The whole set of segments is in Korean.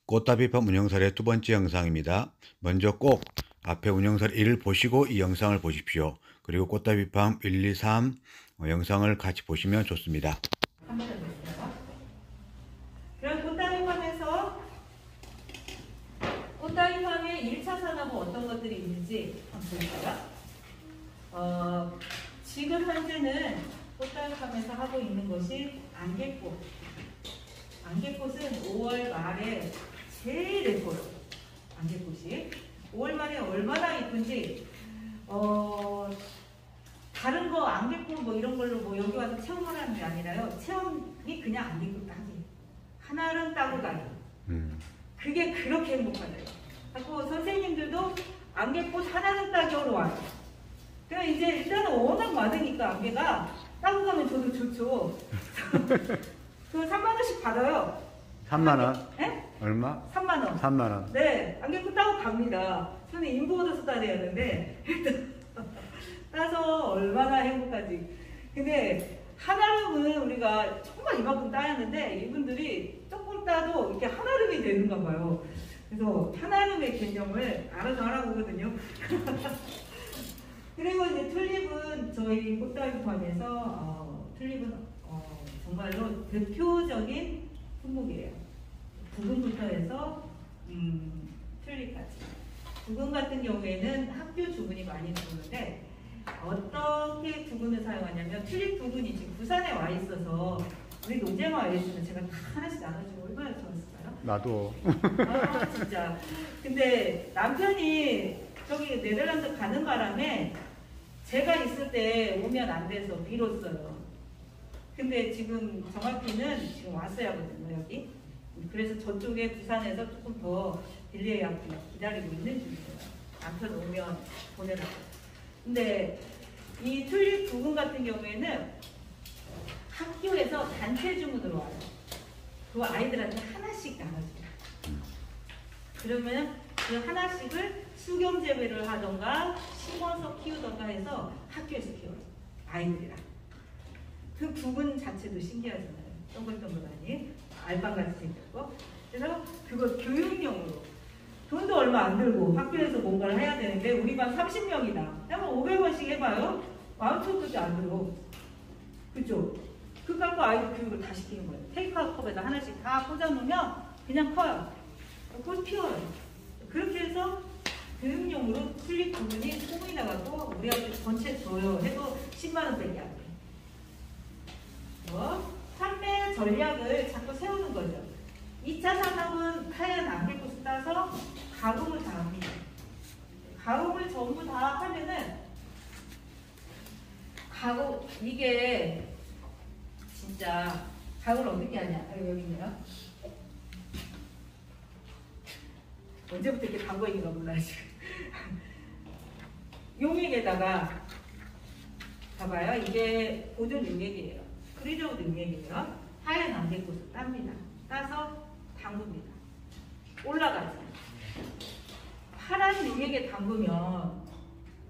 꽃다비팜 운영사례 두 번째 영상입니다. 먼저 꼭 앞에 운영사례 1을 보시고 이 영상을 보십시오. 그리고 꽃다비팜 1, 2, 3 영상을 같이 보시면 좋습니다. 그럼 꽃다비팜에서 꽃다비팜의 1차 산업은 어떤 것들이 있는지 한번 볼까요? 지금 현재는 꽃다비팜에서 하고 있는 것이 안개꽃. 안개꽃은 5월 말에 제일 예뻐요. 안개꽃이 5월 말에 얼마나 예쁜지 다른 거 안개꽃 뭐 이런 걸로 뭐 여기 와서 체험을 하는 게 아니라요. 체험이 그냥 안개꽃 따기. 하나는 따고 가기. 그게 그렇게 행복하대요. 그리고 선생님들도 안개꽃 하나는 따기로 와요. 그럼 이제 일단은 워낙 많으니까 안개가 따고 가면 저도 좋죠. 그 3만원씩 받아요. 3만원? 네? 얼마? 3만원. 3만원. 네, 안개꽃 따고 갑니다. 저는 인부 얻어서 따야 되는데 따서 얼마나 행복하지. 근데 한아름은 우리가 정말 이만큼 따였는데 이분들이 조금 따도 이렇게 한아름이 되는가 봐요. 그래서 한아름의 개념을 알아서 알아보거든요. 그리고 이제 튤립은 저희 꽃다비팜에서 튤립은 정말로 대표적인 품목이에요. 부금부터 해서 튤립까지. 부금 같은 경우에는 학교 주근이 많이 들어오는데 어떻게 부근을 사용하냐면 튤립 부근이 지금 부산에 와 있어서 우리 농장에 와 있으면 제가 다 하나씩 나눠주면 얼마나 좋았을까요? 나도. 아 진짜. 근데 남편이 저기 네덜란드 가는 바람에 제가 있을 때 오면 안 돼서 미뤘어요. 근데 지금 정확히는 지금 왔어야 하거든요, 여기. 그래서 저쪽에 부산에서 조금 더 딜레이하고 기다리고 있는 중이에요. 남편 오면 보내라고. 근데 이 튤립 부분 같은 경우에는 학교에서 단체 주문으로 와요. 그 아이들한테 하나씩 나눠줘요. 그러면 그 하나씩을 수경 재배를 하던가 심어서 키우던가 해서 학교에서 키워요. 아이들이랑. 그 부분 자체도 신기하잖아요. 동글동글하니 알빵같이 생겼고. 그래서 그거 교육용으로 돈도 얼마 안 들고 학교에서 뭔가를 해야 되는데 우리 반 30명이다. 그러면 500원씩 해봐요. 마음속도 안 들어. 그죠? 그 갖고 아이들 교육을 다 시키는 거예요. 테이크아웃 컵에다 하나씩 다 꽂아놓으면 그냥 커요. 꽃 피워요. 그렇게 해서 교육용으로 튤립 부분이 소문이 나가고 우리 학교 전체 줘요. 해도 10만원밖에 안 돼요. 판매 전략을 자꾸 세우는 거죠. 2차 산업은 하얀 안개꽃을 따서 가공을 다 합니다. 가공을 전부 다 하면은 이게 진짜 가공을 어떻게 하냐. 여기 있네요. 언제부터 이렇게 단거인가 몰라요 지금. 용액에다가 봐봐요. 이게 보존 용액이에요. 크리저우드 용액이에요. 하얀 안개꽃을 땁니다. 따서 담굽니다. 올라가죠. 파란 용액에 담그면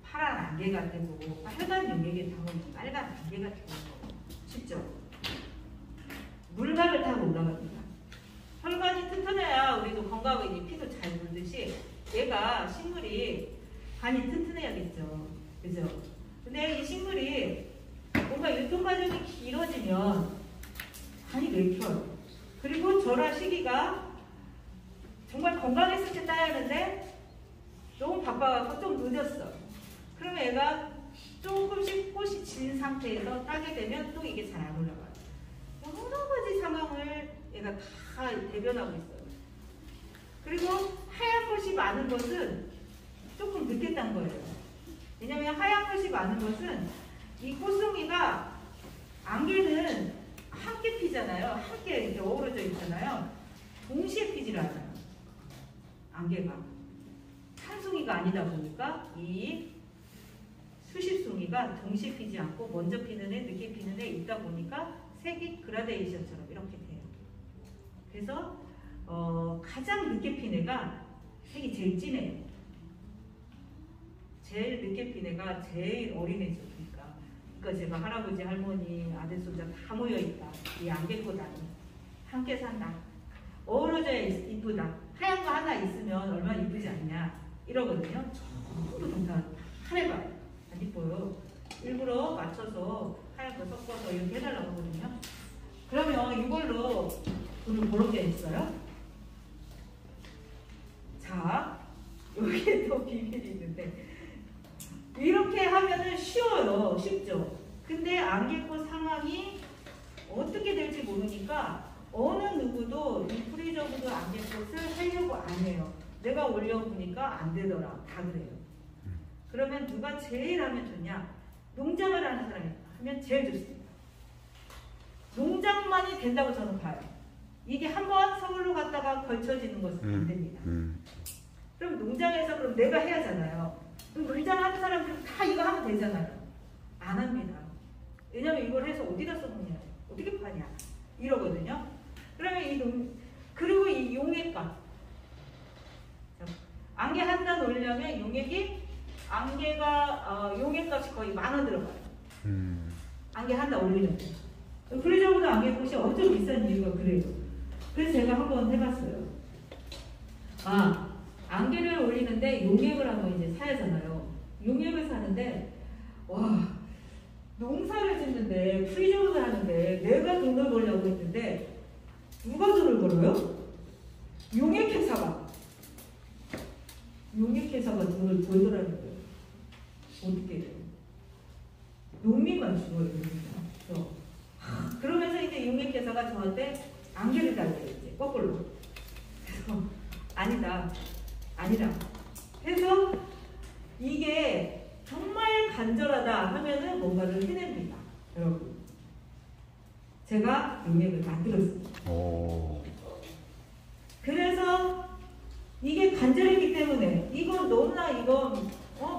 파란 안개가 되고 빨간 용액에 담그면 빨간 안개가 되는 거예요. 쉽죠? 물갈을 타고 올라갑니다. 혈관이 튼튼해야 우리도 건강하고 피도 잘 물듯이 얘가 식물이 간이 튼튼해야겠죠. 그죠? 근데 이 식물이 뭔가 유통 과정이 길어지면 간이 맥혀요. 그리고 절화 시기가 정말 건강했을 때 따야 하는데 너무 바빠서 좀 늦었어. 그러면 얘가 조금씩 꽃이 진 상태에서 따게 되면 또 이게 잘 안 올라가요. 여러 가지 상황을 얘가 다 대변하고 있어요. 그리고 하얀 꽃이 많은 것은 조금 늦게 딴 거예요. 왜냐하면 하얀 꽃이 많은 것은 이 꽃송이가 안개는 함께 피잖아요. 함께 이렇게 어우러져 있잖아요. 동시에 피질 않아요. 안개가. 한 송이가 아니다 보니까 이 수십 송이가 동시에 피지 않고 먼저 피는 애, 늦게 피는 애 있다 보니까 색이 그라데이션처럼 이렇게 돼요. 그래서 가장 늦게 핀 애가 색이 제일 진해요. 제일 늦게 핀 애가 제일 어린애죠. 그러니까 제가 할아버지, 할머니, 아들, 손자 다 모여있다. 이 안개꽃 안에 함께 산다. 어우러져야 이쁘다. 하얀 거 하나 있으면 얼마나 이쁘지 않냐 이러거든요. 전부 동사 하래봐요. 안 이뻐요. 일부러 맞춰서 하얀 거 섞어서 이렇게 해달라고 하거든요. 그러면 이걸로 돈을 벌은 게 있어요. 자, 여기에 또 비밀이 있는데 이렇게 하면은 쉬워요. 쉽죠. 근데 안개꽃 상황이 어떻게 될지 모르니까 어느 누구도 이 프리저브드 안개꽃을 하려고 안 해요. 내가 올려보니까 안 되더라. 다 그래요. 그러면 누가 제일 하면 좋냐? 농장을 하는 사람이 하면 제일 좋습니다. 농장만이 된다고 저는 봐요. 이게 한번 서울로 갔다가 걸쳐지는 것은 안 됩니다. 그럼 농장에서 그럼 내가 해야잖아요. 그럼 농장 하는 사람들은 다 이거 하면 되잖아요. 안 합니다. 왜냐면 이걸 해서 어디다 써먹냐, 어떻게 파냐 이러거든요. 그러면 그리고 이 용액값, 안개 한 단 올리려면 용액값이 거의 10,000원 들어가요. 안개 한 단 올리려면. 프리저브드 안개꽃이 엄청 비싼 이유가 그래요. 그래서 제가 한번 해봤어요. 안개를 올리는데 용액을 한번 이제 사야 하잖아요. 용액을 사는데 와, 농사를 짓는데 프리저브드 하는데 내가 돈을 벌려고 했는데 누가 돈을 벌어요? 용액회사가 돈을 벌더라는 거예요. 어떻게 해요? 농민만 죽어요. 그러면서 이제 용액회사가 저한테 안개를 달래요. 이제 거꾸로. 그래서 아니다. 해서 이게 정말 간절하다 하면은 뭔가를 해냅니다. 여러분. 제가 용액을 만들었습니다. 그래서 이게 간절했기 때문에 이건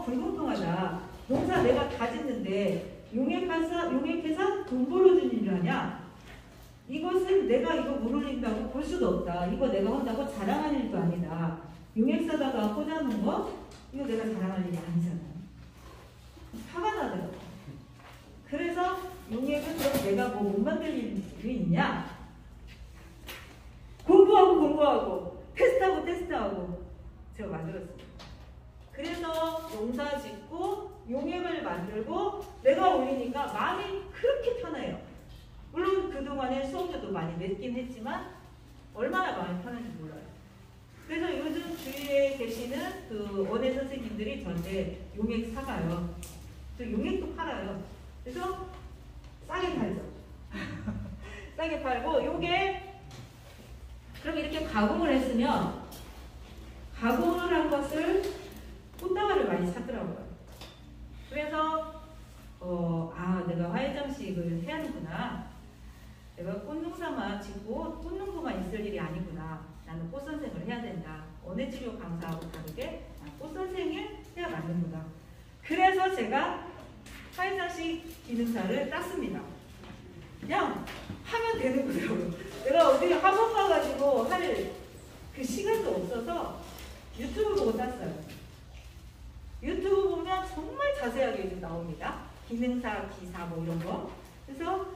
불공평하다. 농사 내가 다 짓는데 용액회사 돈 벌어주는 일을 하냐? 이것은 내가 이거 물 올린다고 볼 수도 없다. 이거 내가 한다고 자랑하는 일도 아니다. 용액 사다가 꽂아놓은 거 이거 내가 자랑할 일이 아니잖아요. 화가 나더라고요. 그래서 용액은 그럼 내가 뭐 못 만들 일이 있냐? 공부하고 테스트하고 제가 만들었습니다. 그래서 농사 짓고 용액을 만들고 내가 올리니까 마음이 그렇게 편해요. 물론 그동안에 수업료도 많이 냈긴 했지만 얼마나 마음이 편한지 몰라요. 그래서 요즘 주위에 계시는 그 원예 선생님들이 저한테 용액 사가요. 저 용액도 팔아요. 그래서 싸게 팔죠. 싸게 팔고 요게 그럼 이렇게 가공을 했으면 가공을 한 것을 꽃다발을 많이 사더라고요. 그래서 내가 화훼장식을 해야 하는구나. 내가 꽃농사만 짓고 꽃농부만 있을 일이 아니구나. 나는 꽃선생을 해야 된다. 원예치료 강사하고 다르게 꽃선생을 해야 맞는구나. 그래서 제가 화훼장식 기능사를 땄습니다. 그냥 하면 되는 거더라고요. 내가 어디 학원 가가지고 할 그 시간도 없어서 유튜브 보고 땄어요. 유튜브 보면 정말 자세하게 나옵니다. 기능사, 기사 뭐 이런 거. 그래서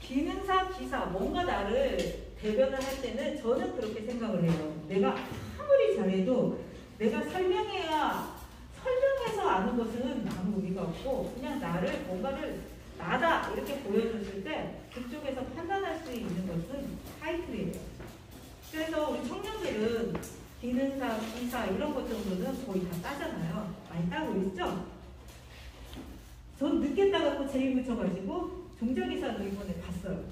기능사, 기사 뭔가 나를 대변을 할 때는 저는 그렇게 생각을 해요. 내가 아무리 잘해도 내가 설명해서 아는 것은 아무 의미가 없고 그냥 나를 뭔가를 나다 이렇게 보여줬을 때 그쪽에서 판단할 수 있는 것은 타이틀이에요. 그래서 우리 청년들은 기능사, 기사 이런 것 정도는 거의 다 따잖아요. 많이 따고 있죠? 전 늦게 따갖고 제일 붙여가지고 종자기사도 이번에 봤어요.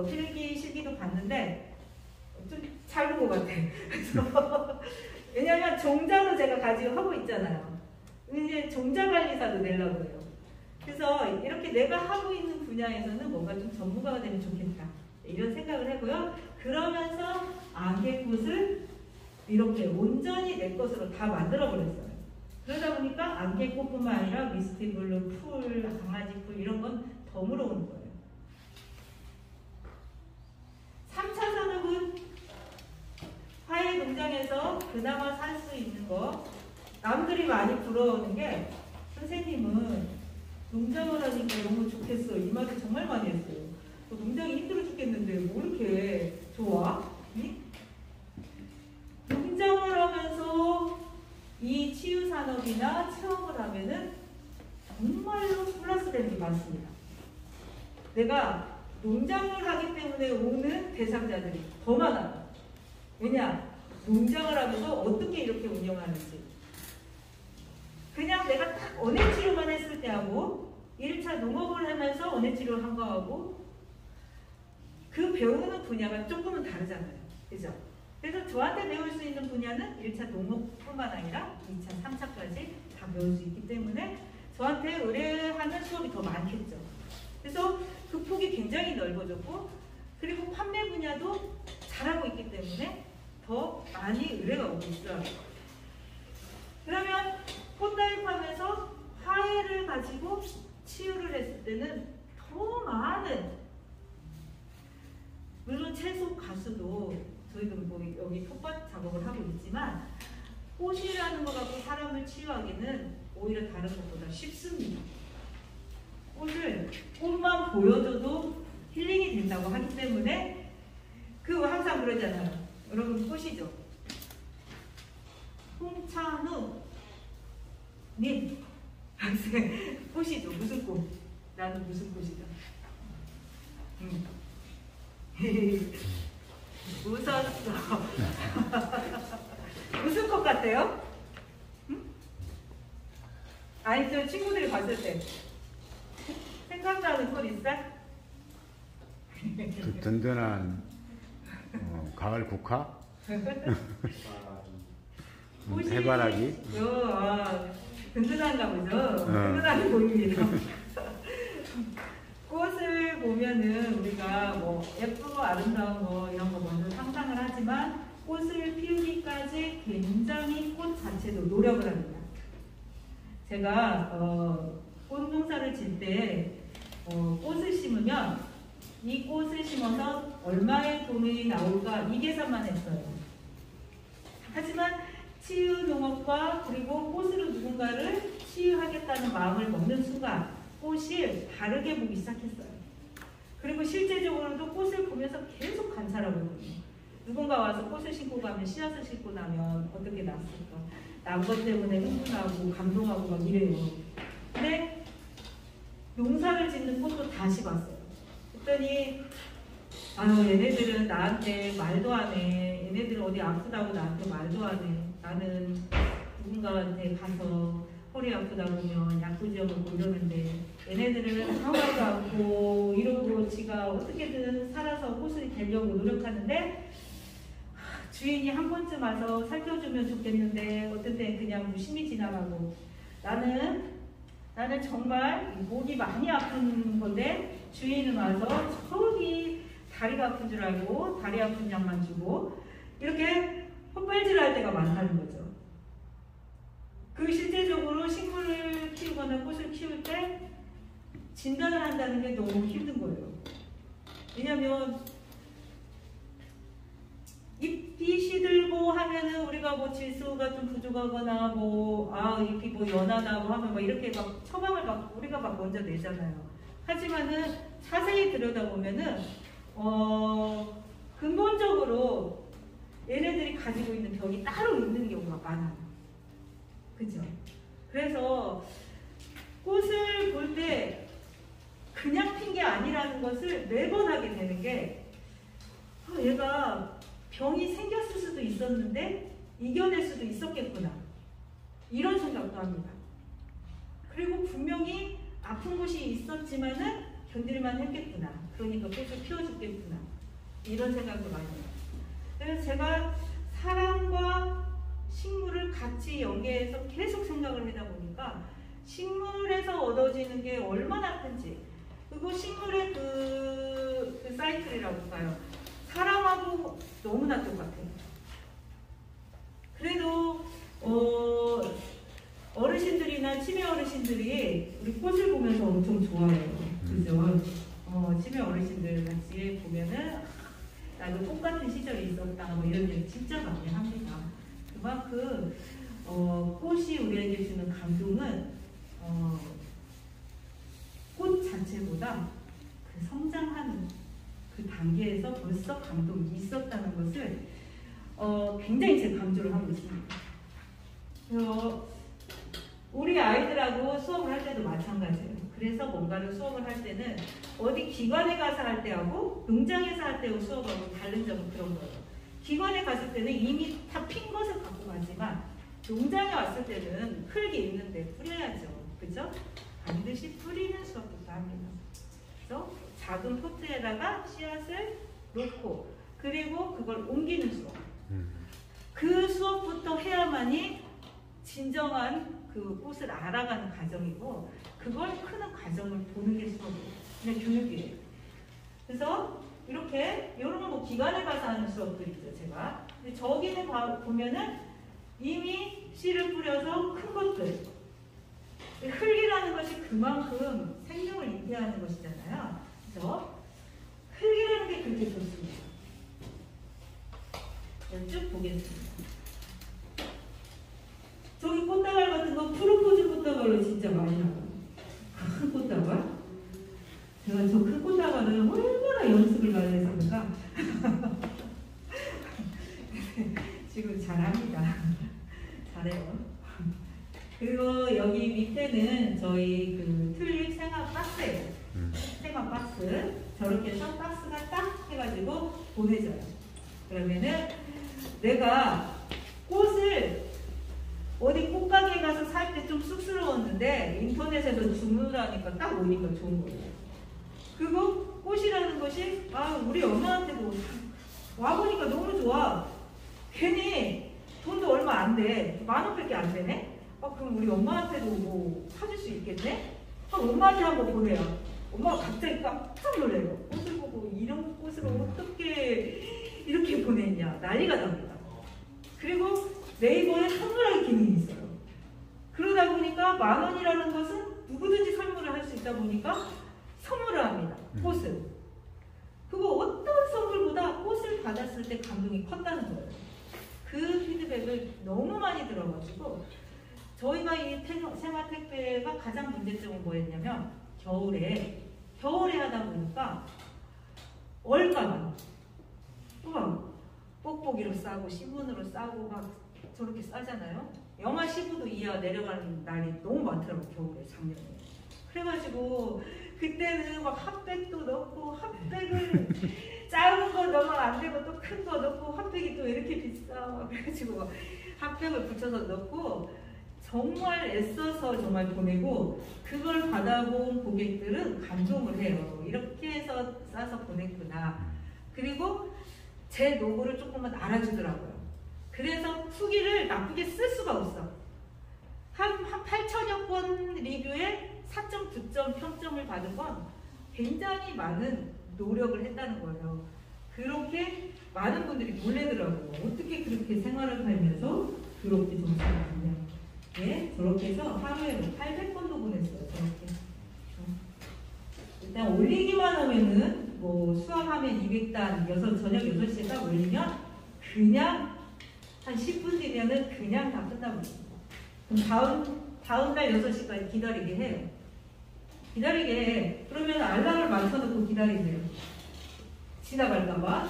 필기 실기도 봤는데 좀 잘 본 것 같아. 그래서 왜냐면 종자도 제가 가지고 하고 있잖아요. 이제 종자관리사도 내려고 해요. 그래서 이렇게 내가 하고 있는 분야에서는 뭔가 좀 전문가가 되면 좋겠다. 이런 생각을 하고요. 그러면서 안개꽃을 이렇게 온전히 내 것으로 다 만들어버렸어요. 그러다 보니까 안개꽃뿐만 아니라 미스티블루, 풀, 강아지풀 이런 건 덤으로 오는 거예요. 3차 산업은 화훼 농장에서 그나마 살 수 있는 거 남들이 많이 부러워하는 게 선생님은 농장을 하니까 너무 좋겠어. 이 말을 정말 많이 했어요. 농장이 힘들어 죽겠는데 뭐 이렇게 좋아? 응? 내가 농장을 하기 때문에 오는 대상자들이 더 많아요. 왜냐? 농장을 하면서 어떻게 이렇게 운영하는지. 그냥 내가 딱 언해치료만 했을 때하고 1차 농업을 하면서 언해치료를 한 거하고 그 배우는 분야가 조금은 다르잖아요. 그죠? 그래서 저한테 배울 수 있는 분야는 1차 농업뿐만 아니라 2차, 3차까지 다 배울 수 있기 때문에 저한테 의뢰하는 수업이 더 많겠죠. 그래서 그 폭이 굉장히 넓어졌고 그리고 판매 분야도 잘하고 있기 때문에 더 많이 의뢰가 오고 있어요. 그러면 꽃다입하면서 화해를 가지고 치유를 했을 때는 더 많은, 물론 채소 가수도 저희도 뭐 여기 텃밭 작업을 하고 있지만 꽃이라는 거 갖고 사람을 치유하기는 오히려 다른 것보다 쉽습니다. 꽃만 보여줘도 힐링이 된다고 하기 때문에 항상 그러잖아요. 여러분 꽃이죠. 홍찬우 님 꽃이죠. 무슨 꽃? 나는 무슨 꽃이다. 웃었어. 무슨 꽃 같아요? 응? 아니 저 친구들이 봤을 때 생각나는 꽃 있어? 그 든든한 가을 국화? 해바라기? 든든한가 보죠. 든든하게 보입니다. 꽃을 보면은 우리가 뭐 예쁘고 아름다운 거 이런 거 먼저 상상을 하지만 꽃을 피우기까지 굉장히 꽃 자체도 노력을 합니다. 제가 꽃 농사를 질 때 꽃을 심으면 이 꽃을 심어서 얼마의 돈이 나올까 이 계산만 했어요. 하지만 치유 농업과 그리고 꽃으로 누군가를 치유하겠다는 마음을 먹는 순간 꽃을 다르게 보기 시작했어요. 그리고 실제적으로도 꽃을 보면서 계속 관찰하거든요. 누군가 와서 꽃을 심고 가면 씨앗을 심고 나면 어떻게 났을까? 난 것 때문에 흥분하고 감동하고 막 이래요. 근데 농사를 짓는 꽃도 다시 봤어요. 그랬더니 얘네들은 나한테 말도 안 해. 얘네들은 어디 아프다고 나한테 말도 안 해. 나는 누군가한테 가서 허리 아프다 보면 약도 지어먹고 이러는데 얘네들은 하나도 않고 이러고 지가 어떻게든 살아서 꽃을 되려고 노력하는데 주인이 한 번쯤 와서 살펴주면 좋겠는데 어떤 때는 그냥 무심히 지나가고 나는 정말 목이 많이 아픈 건데 주인은 와서 저기 다리가 아픈 줄 알고 다리 아픈 약만 주고 이렇게 헛발질할 때가 많다는 거죠. 실제적으로 식물을 키우거나 꽃을 키울 때 진단을 한다는 게 너무 힘든 거예요. 왜냐하면 잎이 시들고 하면은 우리가 뭐 질소가 좀 부족하거나 이렇게 연하다 하면 이렇게 막 처방을 우리가 먼저 내잖아요. 하지만은 자세히 들여다보면은 근본적으로 얘네들이 가지고 있는 병이 따로 있는 경우가 많아요. 그죠? 그래서 꽃을 볼 때 그냥 핀 게 아니라는 것을 매번 하게 되는 게 얘가 병이 생겼을 수도 있었는데 이겨낼 수도 있었겠구나. 이런 생각도 합니다. 그리고 분명히 아픈 곳이 있었지만은 견딜만 했겠구나. 그러니까 꽃을 피워줬겠구나. 이런 생각도 많이 해요. 그래서 제가 사람과 식물을 같이 연계해서 계속 생각을 하다 보니까 식물에서 얻어지는 게 얼마나 큰지, 그리고 식물의 그 사이클이라고 봐요. 사람하고 너무나 똑같아요. 그래도 어르신들이나 치매 어르신들이 우리 꽃을 보면서 엄청 좋아해요. 그죠? 치매 어르신들 같이 보면은 나도 똑같은 시절이 있었다 이런 얘기 진짜 많이 합니다. 그만큼 꽃이 우리에게 주는 감동은 꽃 자체보다 그 성장하는 그 단계에서 벌써 감동이 있었다는 것을 굉장히 제가 강조를 하고 있습니다. 우리 아이들하고 수업을 할 때도 마찬가지예요. 그래서 뭔가를 수업을 할 때는 어디 기관에 가서 할 때하고 농장에서 할 때하고 수업하고 다른 점은 그런 거예요. 기관에 갔을 때는 이미 다 핀 것을 갖고 가지만 농장에 왔을 때는 흙이 있는데 뿌려야죠. 그죠? 반드시 뿌리는 수업부터 합니다. 그래서 작은 포트에다가 씨앗을 놓고 그리고 그걸 옮기는 수업. 그 수업부터 해야만이 진정한 그 꽃을 알아가는 과정이고 그걸 크는 과정을 보는 게 수업이에요. 그냥 교육이에요. 그래서 이렇게 이런 건 뭐 기관에 가서 하는 수업들 있죠. 제가. 근데 저기는 보면은 이미 씨를 뿌려서 큰 것들. 흙이라는 것이 그만큼 생명을 인태하는 것이잖아요. 그래서 흙이라는 게 그렇게 좋습니다. 쭉 보겠습니다. 저기 꽃다발 같은 거 프로포즈 꽃다발로 진짜 많이 나와요. 큰 꽃다발. 제가 저 큰 꽃다발을 얼마나 연습을 많이 했습니까? 지금 잘합니다. 잘해요. 그리고 여기 밑에는 저희 그 튤립 생화 박스예요. 생화 박스. 저렇게 해서 박스가 딱 해가지고 보내져요. 그러면은 내가 꽃을 어디 꽃가게에 가서 살 때 좀 쑥스러웠는데 인터넷에서 주문하니까 딱 오니까 좋은 거예요. 그리고 꽃이라는 것이 우리 엄마한테도 와보니까 너무 좋아. 괜히 돈도 얼마 안 돼. 10,000원밖에 안 되네. 그럼 우리 엄마한테도 뭐 사줄 수 있겠네? 엄마한테 한번 보내요. 엄마가 갑자기 깜짝 놀래요. 꽃을 보고 이런 꽃을 어떻게 이렇게 보냈냐. 난리가 납니다. 그리고 네이버에 선물하기 기능이 있어요. 그러다 보니까 10,000원이라는 것은 누구든지 선물을 할 수 있다 보니까 선물을 합니다. 꽃을. 그거 어떤 선물보다 꽃을 받았을 때 감동이 컸다는 거예요. 그 피드백을 너무 많이 들어가지고 저희가 이 생활택배가 가장 문제점은 뭐였냐면 겨울에 하다 보니까 얼까봐 뽁뽁이로 싸고 신문으로 싸고 막 저렇게 싸잖아요. 영하 15도 이하 내려가는 날이 너무 많더라고요. 겨울에 작년에. 그래가지고 그때는 막 핫백도 넣고 핫백을 작은 거 넣으면 안 되고 또 큰 거 넣고 핫백이 또 이렇게 비싸. 그래가지고 핫백을 붙여서 넣고 정말 애써서 정말 보내고 그걸 받아본 고객들은 감동을 해요. 이렇게 해서 싸서 보냈구나. 그리고 제 노고를 조금은 알아주더라고요. 그래서 후기를 나쁘게 쓸 수가 없어. 한 8,000여 건 리뷰에 4.9점 평점을 받은 건 굉장히 많은 노력을 했다는 거예요. 그렇게 많은 분들이 놀래더라고요. 어떻게 그렇게 생활을 살면서 그렇게 점수를 받냐. 네, 저렇게 해서 하루에 800건도 보냈어요. 저렇게. 일단 올리기만 하면은 뭐 수학하면 200단 저녁 6시에 딱 올리면 그냥 한 10분 뒤면은 그냥 다 끝나버립니다. 그럼 다음 날 6시까지 기다리게 해요. 기다리게 해. 그러면 알람을 맞춰놓고 기다리세요. 지나갈까봐.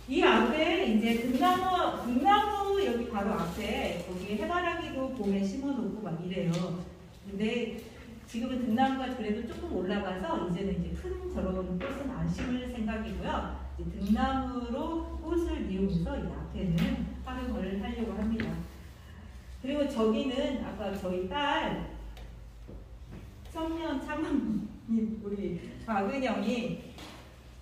이 앞에 이제 등나무 여기 바로 앞에 거기 해바라기도 봄에 심어놓고 막 이래요. 근데 지금은 등나무가 그래도 조금 올라가서 이제는 이제 큰 저런 꽃은 안 심을 생각이고요. 이제 등나무로 꽃을 이용해서 이 앞에는 활용을 하려고 합니다. 그리고 저기는 아까 저희 딸 청년 창업님 우리 박은영이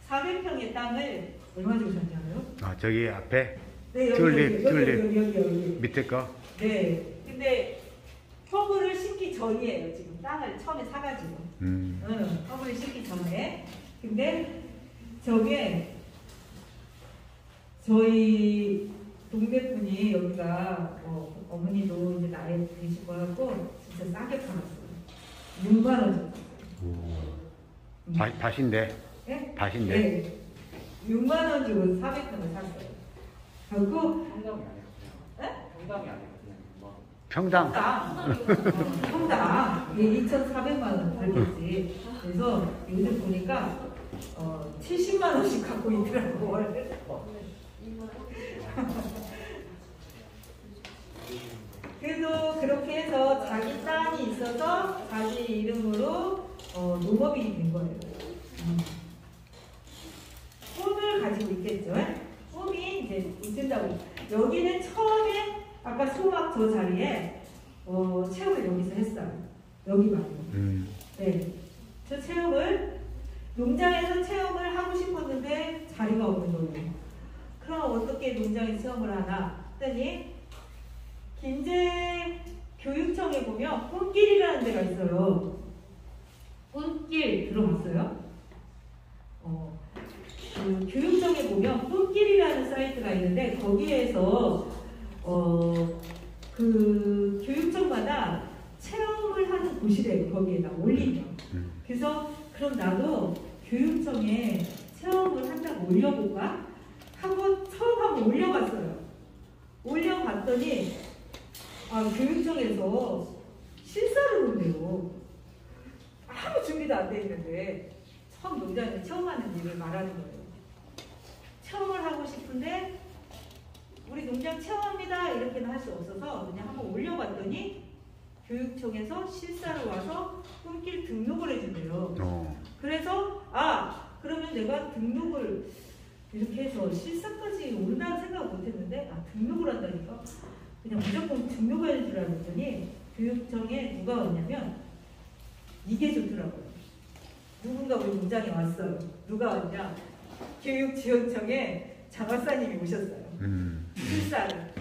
400평의 땅을 얼마 주셨는지 알아요? 저기 앞에 네, 튤립 밑에 거. 네, 근데 허브를 심기 전이에요. 지금 땅을 처음에 사가지고. 허브를 심기 전에. 근데 저게 저희 동네분이 여기가 어머니도 이제 나이 드시고 하고 진짜 싸게 팔았어요. 6만 원 줬어요. 밭인데. 네? 밭인데. 네. 6만 원 주고 400평을 샀어요. 그리고 평당이 아니고 그냥 평당이 아니고 그냥 뭐 평당. 평당 2,400만 원 팔겠지. 그래서 요즘 보니까 70만 원씩 갖고 있더라고. 그 그래도 그렇게 해서 자기 땅이 있어서 자기 이름으로 농업이 된 거예요. 꿈을 가지고 있겠죠. 꿈이 이제 있는다고. 여기는 처음에 아까 수학 저 자리에 체험을 여기서 했어요. 여기 말고. 네. 저 체험을 농장에서 체험을 하고 싶었는데 자리가 없는 거예요. 그럼 어떻게 농장에서 체험을 하나 했더니 김제 교육청에 보면 꿈길이라는 데가 있어요. 꿈길 들어봤어요? 그 교육청에 보면 꿈길이라는 사이트가 있는데 거기에서 그 교육청마다 체험을 하는 곳이래요. 거기에다 올리면. 그래서 그럼 나도 교육청에 체험을 한다고 올려볼까? 하고 처음 한번 올려봤어요. 올려봤더니 교육청에서 실사를 온대요. 아무 준비도 안 돼 있는데 처음 농장에서 처음 하는 일을 말하는 거예요. 체험을 하고 싶은데 우리 농장 체험합니다 이렇게는 할 수 없어서 그냥 한번 올려봤더니 교육청에서 실사를 와서 꿈길 등록을 해준대요. 그래서 그러면 내가 등록을 이렇게 해서 실사까지 온다는 생각을 못했는데 등록을 한다니까 그냥 무조건 등록할 줄 알았더니 교육청에 누가 왔냐면 이게 좋더라고요. 누군가 우리 농장에 왔어요. 누가 왔냐? 교육지원청에 장학사님이 오셨어요. 실사를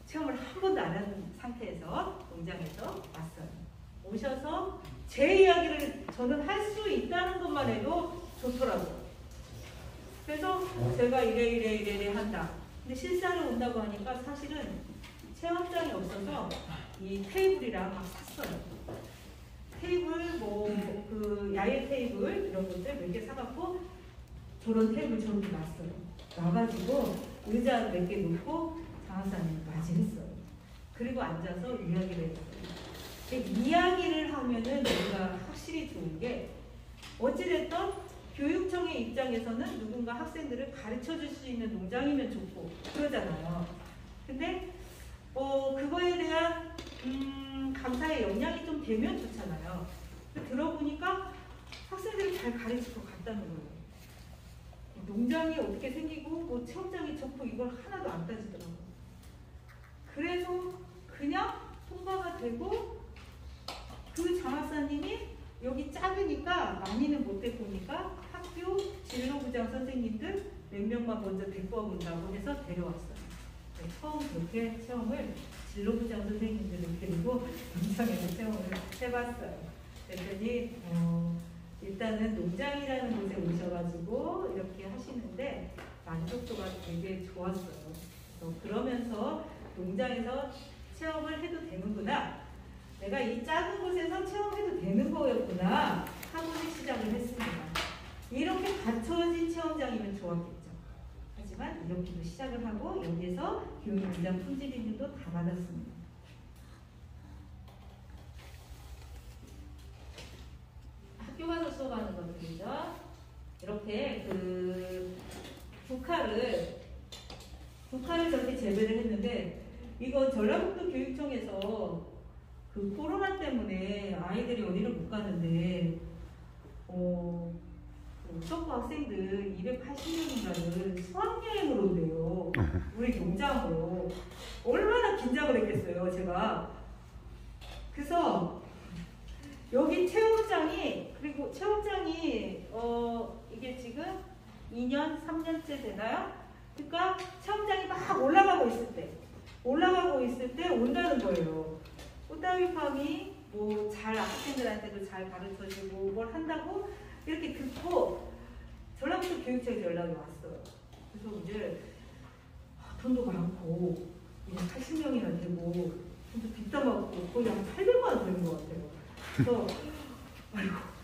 체험을 한 번도 안 한 상태에서 농장에서 왔어요. 오셔서 제 이야기를 저는 할 수 있다는 것만 해도 좋더라고요. 그래서 제가 이래 한다. 근데 실사를 온다고 하니까 사실은 체험장이 없어서 이 테이블이랑 막 샀어요. 테이블 그 야외 테이블 이런 것들 몇 개 사갖고 저런 테이블 저렇게 놨어요. 놔가지고 의자 몇 개 놓고 장학사님 맞이했어요. 그리고 앉아서 이야기를 했어요. 이야기를 하면은 우리가 확실히 좋은 게 어찌됐든 교육청의 입장에서는 누군가 학생들을 가르쳐 줄 수 있는 농장이면 좋고 그러잖아요. 근데 그거에 대한 감사의 역량이 좀 되면 좋잖아요. 들어보니까 학생들이 잘 가르칠 것 같다는 거예요. 농장이 어떻게 생기고 체험장이 좋고 이걸 하나도 안 따지더라고요. 그래서 그냥 통과가 되고 그 장학사님이 여기 작으니까 많이는 못 데리고 오니까 학교 진로부장 선생님들 몇 명만 먼저 데리고 와본다고 해서 데려왔어요. 네, 처음 그렇게 체험을 진로부장 선생님들을 데리고 농장에서 체험을 해봤어요. 그랬더니 일단은 농장이라는 곳에 오셔가지고 이렇게 하시는데 만족도가 되게 좋았어요. 그러면서 농장에서 체험을 해도 되는구나. 내가 이 작은 곳에서 체험해도 되는 거였구나 하고 시작을 했습니다. 이렇게 갖춰진 체험장이면 좋았겠죠. 하지만 이렇게도 시작을 하고 여기에서 교육농장 품질 인증도 다 받았습니다. 학교 가서 수업하는 것들이죠. 이렇게 국화를 저렇게 재배를 했는데 이거 전라북도 교육청에서 코로나 때문에 아이들이 어디를 못 가는데 수학부 학생들 280명인가를 수학여행을 온대요. 우리 농장으로. 얼마나 긴장을 했겠어요, 제가. 그래서 여기 체험장이 이게 지금 2년, 3년째 되나요? 그러니까 체험장이 막 올라가고 있을 때 온다는 거예요. 꽃다위팜이 잘 학생들한테도 잘 가르쳐주고 뭘 한다고 이렇게 듣고 전라북도 교육청에서 연락이 왔어요. 그래서 이제 돈도 많고 이제 80명이나 되고 돈도 뒷담화고 거의 한 800만 원 되는 것 같아요. 그래서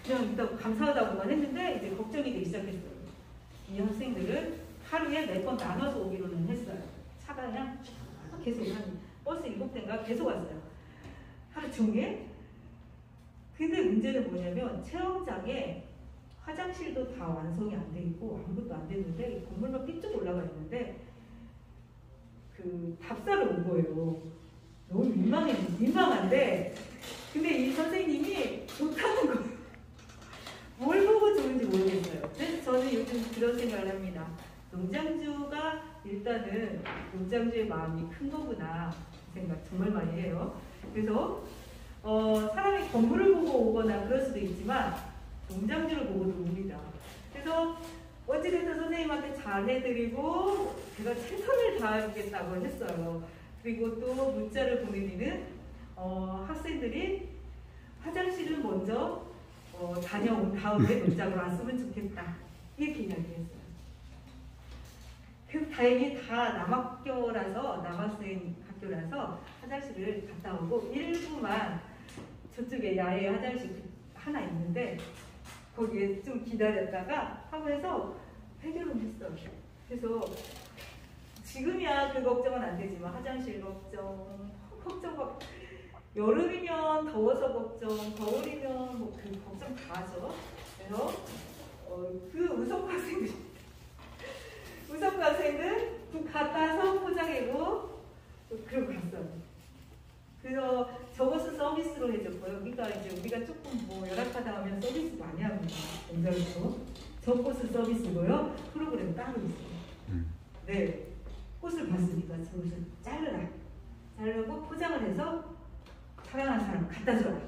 그냥 일단 감사하다고만 했는데 이제 걱정이 되기 시작했어요. 이 학생들을 하루에 4번 나눠서 오기로는 했어요. 차가 그냥 계속 한 버스 7대인가 계속 왔어요. 하루 종일. 근데 문제는 뭐냐면 체험장에 화장실도 다 완성이 안 돼 있고 아무것도 안 됐는데 건물만 삐쭉 올라가 있는데 답사를 온 거예요. 너무 민망한데 근데 이 선생님이 좋다는 거예요. 뭘 보고 좋은지 모르겠어요. 그래서 저는 요즘 그런 생각을 합니다. 농장주가 일단은 농장주의 마음이 큰 거구나 생각 정말 많이 해요. 그래서 사람이 건물을 보고 오거나 그럴 수도 있지만 농장주를 보고도 옵니다. 그래서 어찌됐든 선생님한테 잘해드리고 제가 최선을 다하겠다고 했어요. 그리고 또 문자를 보내기는 학생들이 화장실을 먼저 다녀온 다음에 문자로 왔으면 좋겠다 이렇게 이야기했어요. 그래서 다행히 다 남학생 학교라서 화장실을 갔다 오고 일부만 저쪽에 야외 화장실 하나 있는데 거기에 좀 기다렸다가 학원에서 해결은 했어요. 그래서 지금이야 그 걱정은 안 되지만 화장실 걱정 여름이면 더워서 걱정, 겨울이면 뭐 그 걱정 다 하죠. 그래서 그 우석과생은 갖다서 포장하고 그러고 갔어요. 그래서 저것은 서비스로 해줬고요. 그러니까 이제 우리가 조금 뭐 열악하다 하면 서비스 많이 합니다. 공장에서 저것은 서비스고요. 프로그램 따로 있어요. 네, 꽃을 봤으니까 저것을 자르고 포장을 해서 사랑하는 사람 갖다 줘라.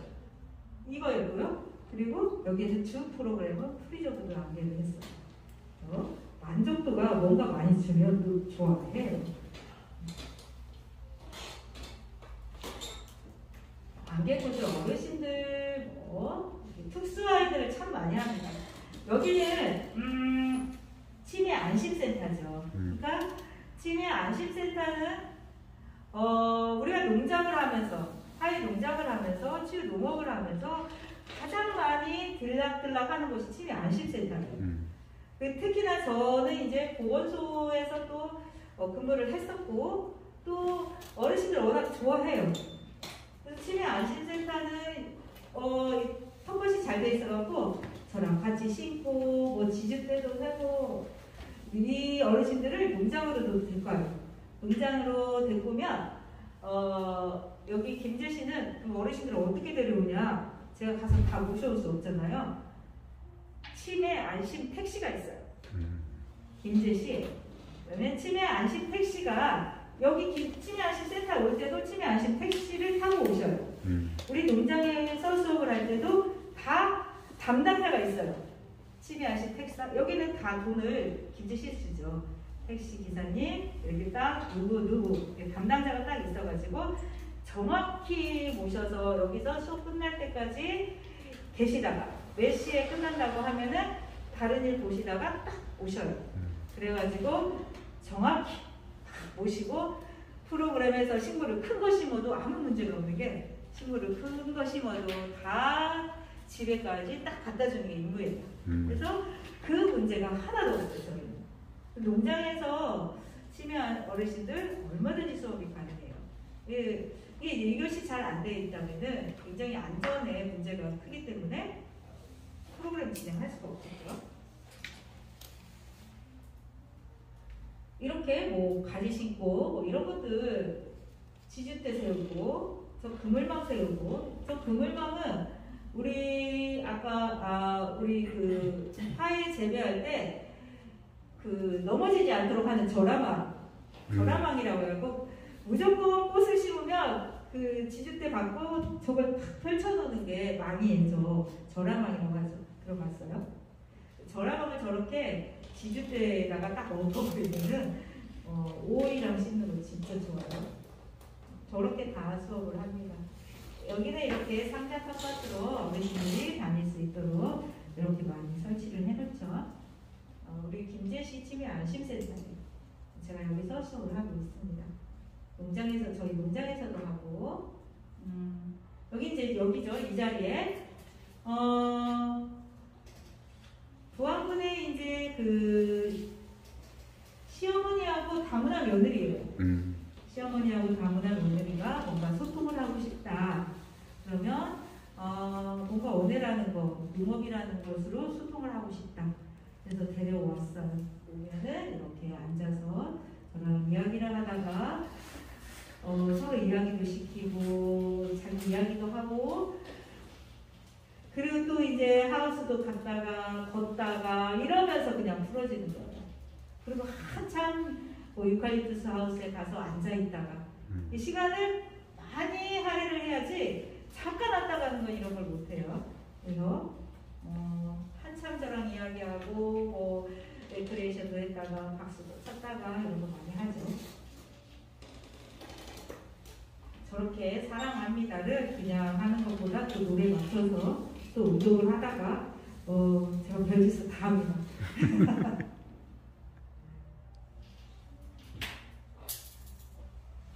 이거였고요. 그리고 여기에서 주 프로그램은 프리저브도 안개를 했어요. 만족도가 뭔가 많이 주면 좋아해요. 안개꽃을 어르신들 특수 아이들을 참 많이 합니다. 여기는 치매 안심센터죠. 그러니까 치매 안심센터는 우리가 농장을 하면서 사회 농장을 하면서 치유 농업을 하면서 가장 많이 들락들락하는 곳이 치매 안심센터예요. 특히나 저는 이제 보건소에서 또 근무를 했었고 또 어르신들 워낙 좋아해요. 그래서 치매 안심센터는 턱것이 잘 돼 있어갖고 저랑 같이 신고 뭐 지주 때도 하고 이 어르신들을 농장으로도 데리고 와요. 농장으로 데리고 오면 여기 김제시는 그 어르신들을 어떻게 데려오냐, 제가 가서 다 모셔올 수 없잖아요. 치매 안심 택시가 있어요. 김제시. 그러면 치매 안심 택시가 여기 치매 안심 센터 올 때도 치매 안심 택시를 타고 오셔요. 우리 농장에서 수업을 할 때도 다 담당자가 있어요. 치매 안심 택시사 여기는 다 돈을 김제시 쓰죠. 택시 기사님 여기 딱 누구 담당자가 딱 있어가지고 정확히 모셔서 여기서 수업 끝날 때까지 계시다가 몇 시에 끝난다고 하면은 다른 일 보시다가 딱 오셔요. 그래가지고 정확히 딱 모시고 프로그램에서 식물을 큰 거 심어도 아무 문제가 없는 게 식물을 큰 거 심어도 다 집에까지 딱 갖다 주는 게 임무예요. 그래서 그 문제가 하나도 없어요. 저희는. 농장에서 치매 어르신들 얼마든지 수업이 가능해요. 이것이 잘 안 돼 있다면은 굉장히 안전에 문제가 크기 때문에 프로그램 진행할 수가 없겠죠. 이렇게 뭐 가지 신고 뭐 이런 것들 지주대 세우고 저 그물망 세우고 저 그물망은 우리 아까 우리 그 파에 재배할 때 그 넘어지지 않도록 하는 절하망이라고 해요. 무조건 꽃을 심으면 그 지주대 받고 저걸 탁 펼쳐놓는 게 망이에요. 절하망이라고 하죠. 들어봤어요? 절하망을 저렇게 지주대에다가 딱 엎어버리면은 오이랑 심는 거 진짜 좋아요. 저렇게 다 수업을 합니다. 여기는 이렇게 상자 텃밭으로 어르신들이 다닐 수 있도록 이렇게 많이 설치를 해놓죠. 우리 김제시 치매 안심센터에 제가 여기서 수업을 하고 있습니다. 농장에서 저희 농장에서도 하고 여기 이제 여기죠. 이 자리에 부안군에 이제 그 시어머니하고 다문화 며느리예요. 시어머니하고 다문화 며느리가 뭔가 소통을 하고 싶다. 그러면 뭔가 원해라는 거, 농업이라는 것으로 소통을 하고 싶다. 그래서 데려왔어요. 오면은 이렇게 앉아서 저랑 이야기를 하다가 서로 이야기도 시키고 자기 이야기도 하고 그리고 또 이제 하우스도 갔다가 걷다가 이러면서 그냥 풀어지는 거예요. 그리고 한참 뭐 유칼립투스 하우스에 가서 앉아 있다가 이 시간을 많이 할애를 해야지 잠깐 왔다 가는 건 이런 걸 못해요. 그래서 한참 저랑 이야기하고 뭐 레크레이션도 했다가 박수도 쳤다가 이런 거 많이 하죠. 저렇게 사랑합니다를 그냥 하는 것보다 또 노래에 맞춰서 또 운동을 하다가 제가 별짓을 다 합니다.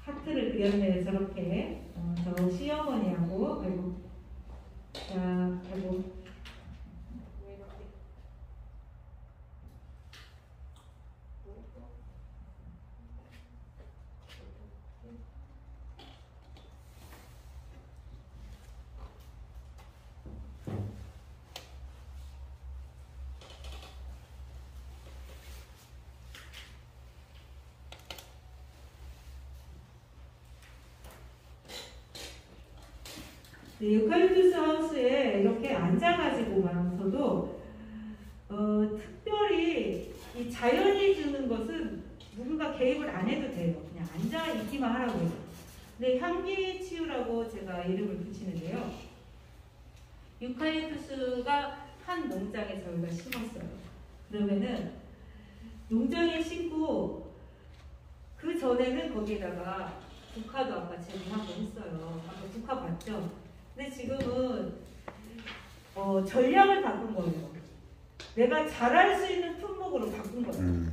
하트를 그렸네요. 저렇게 저 시어머니하고 아이고 자 아이고 유칼립투스 하우스에 이렇게 앉아가지고만서도 특별히 이 자연이 주는 것은 누군가 개입을 안 해도 돼요. 그냥 앉아 있기만 하라고 해요. 근데 향기 치유라고 제가 이름을 붙이는데요. 유칼립투스가 한 농장에 저희가 심었어요. 그러면은 농장에 심고 그 전에는 거기에다가 국화도 아까 제공하고 했어요. 아까 국화 봤죠? 근데 지금은 전략을 바꾼 거예요. 내가 잘할 수 있는 품목으로 바꾼 거예요.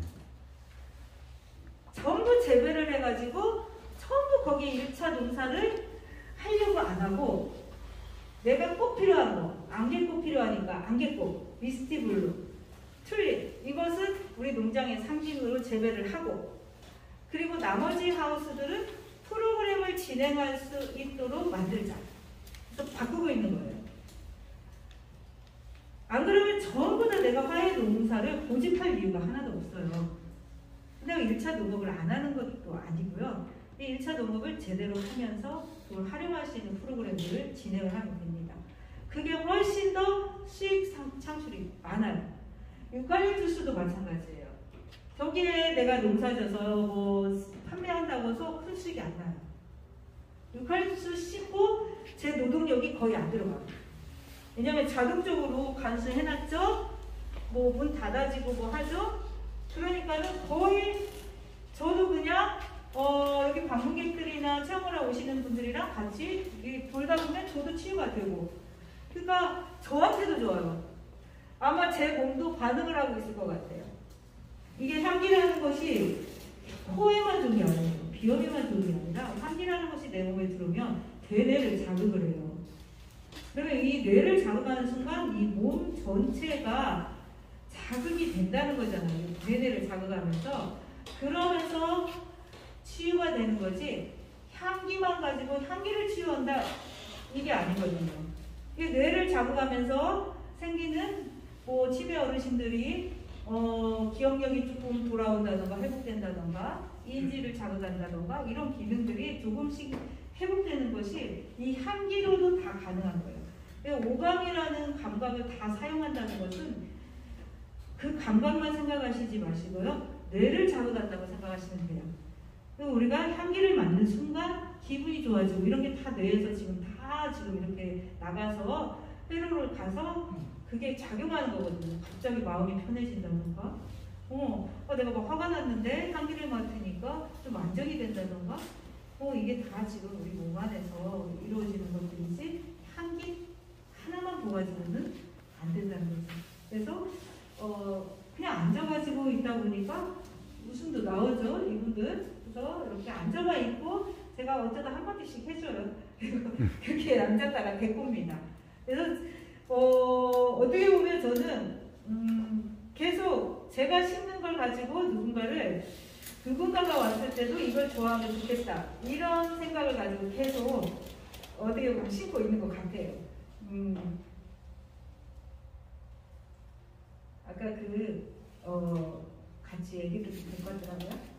전부 재배를 해가지고 전부 거기에 1차 농사를 하려고 안 하고 내가 꼭 필요한 거, 안개꽃 필요하니까 안개꽃, 미스티블루, 튤립 이것은 우리 농장의 상징으로 재배를 하고 그리고 나머지 하우스들은 프로그램을 진행할 수 있도록 만들자. 그래서 바꾸고 있는 거예요. 안 그러면 전부 다 내가 화훼 농사를 고집할 이유가 하나도 없어요. 내가 1차 농업을 안 하는 것도 아니고요. 이 1차 농업을 제대로 하면서 그걸 활용할 수 있는 프로그램들을 진행을 하면 됩니다. 그게 훨씬 더 수익 창출이 많아요. 유칼립투스도 마찬가지예요. 저기에 내가 농사져서 뭐 판매한다고 해서 큰 수익이 안 나요. 유칼립투스 심고 제 노동력이 거의 안 들어가요. 왜냐면 자동적으로 간수해놨죠. 뭐 문 닫아지고 뭐 하죠. 그러니까는 거의 저도 그냥 여기 방문객들이나 체험을 오시는 분들이랑 같이 돌다 보면 저도 치유가 되고 그러니까 저한테도 좋아요. 아마 제 몸도 반응을 하고 있을 것 같아요. 이게 향기라는 것이 코에만 좋은 게 아니에요. 비염에만 좋은 게 아니라 향기라는 것이 내 몸에 들어오면 대뇌를 자극을 해요. 그러면 이 뇌를 자극하는 순간 이 몸 전체가 자극이 된다는 거잖아요. 대뇌를 자극하면서 그러면서 치유가 되는 거지 향기만 가지고 향기를 치유한다 이게 아니거든요. 이게 뇌를 자극하면서 생기는 뭐 치매 어르신들이 기억력이 조금 돌아온다던가 회복된다던가 인지를 자극한다던가 이런 기능들이 조금씩 회복되는 것이 이 향기로도 다 가능한 거예요. 오감이라는 감각을 다 사용한다는 것은 그 감각만 생각하시지 마시고요. 뇌를 자극한다고 생각하시면 돼요. 그리고 우리가 향기를 맡는 순간 기분이 좋아지고 이런 게 다 뇌에서 지금 이렇게 나가서 회로를 가서 그게 작용하는 거거든요. 갑자기 마음이 편해진다던가 내가 막 화가 났는데 향기를 맡으니까 좀 안정이 된다던가 이게 다 지금 우리 몸 안에서 이루어지는 것들이지 향기 하나만 보가지고는 안 된다는 거죠. 그래서 그냥 앉아가지고 있다 보니까 웃음도 나오죠. 이분들. 그래서 이렇게 앉아만 있고 제가 어쩌다 한마디씩 해줘요. 그렇게 앉았다가 데꼬입니다. 그래서 어떻게 보면 저는 계속 제가 심는 걸 가지고 누군가가 왔을 때도 이걸 좋아하면 좋겠다 이런 생각을 가지고 계속 어떻게 보면 심고 있는 것 같아요. 아까 같이 얘기도 될 것 같더라고요.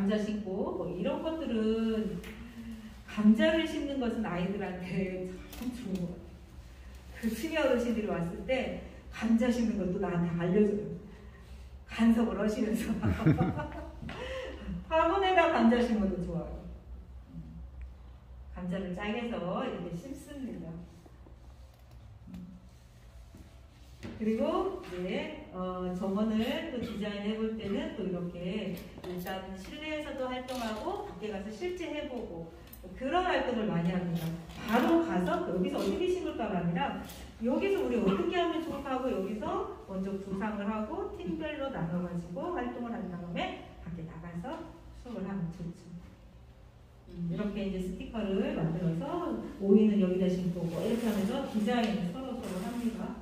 감자 심고 뭐 이런 것들은 감자를 심는 것은 아이들한테 참 좋은 것 같아요. 그 시니어 어르신들이 왔을 때 감자 심는 것도 나한테 알려줘요. 간섭을 하시면서 화분에다 감자 심어도 좋아요. 감자를 짝에서 이렇게 심습니다. 그리고 이제 정원을 또 디자인해 볼 때는 또 이렇게 일단 실내에서도 활동하고 밖에 가서 실제 해보고 그런 활동을 많이 합니다. 바로 가서 여기서 어떻게 심을까가 아니라 여기서 우리 어떻게 하면 좋을까 하고 여기서 먼저 구상을 하고 팀별로 나눠가지고 활동을 한 다음에 밖에 나가서 수업을 하면 좋죠. 이렇게 이제 스티커를 만들어서 오이는 여기다 심고 뭐 이렇게 하면서 디자인을 서로 합니다.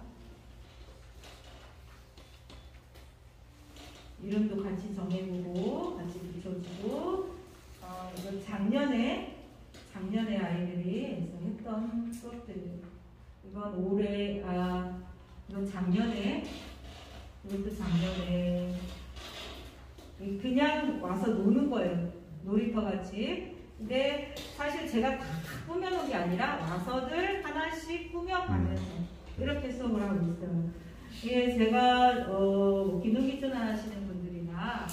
이름도 같이 정해보고 같이 붙여주고 이거 작년에 아이들이 했던 수업들 이건 올해 이건 작년에 이것도 작년에 그냥 와서 노는 거예요. 놀이터 같이. 근데 사실 제가 다 꾸며놓은 게 아니라 와서들 하나씩 꾸며가면서 이렇게 수업을 하고 있어요. 이게 제가 기능기준 하시는 분들이나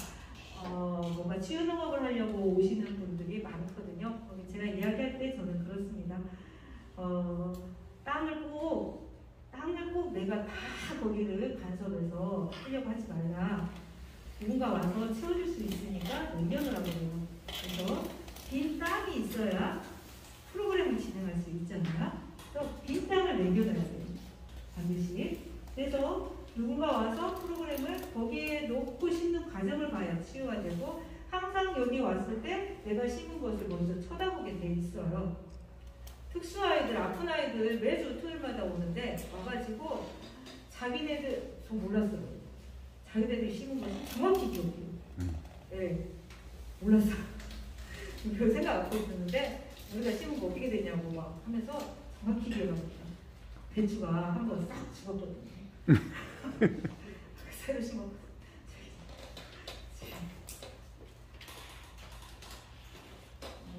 뭔가 치유농업을 하려고 오시는 분들이 많거든요. 제가 이야기할 때 저는 그렇습니다. 땅을 꼭 내가 다 거기를 간섭해서 하려고 하지 말라. 누군가 와서 채워줄 수 있으니까 남겨놓으라고 해요. 그래서 빈 땅이 있어야 프로그램을 진행할 수 있잖아요. 또 빈 땅을 남겨놔야 돼요. 반드시. 그래서 누군가 와서 프로그램을 거기에 놓고 심는 과정을 봐야 치유가 되고 항상 여기 왔을 때 내가 심은 것을 먼저 쳐다보게 돼 있어요. 특수아이들, 아픈 아이들 매주 토요일마다 오는데 와가지고 자기네들, 저 몰랐어요. 자기네들이 심은 것을 정확히 기억해요. 네, 몰랐어요. 별 생각 안 하고 있었는데 우리가 심은 거 어떻게 되냐고 막 하면서 정확히 기억합니다. 배추가 한번 싹 죽었거든요. 새로 심었고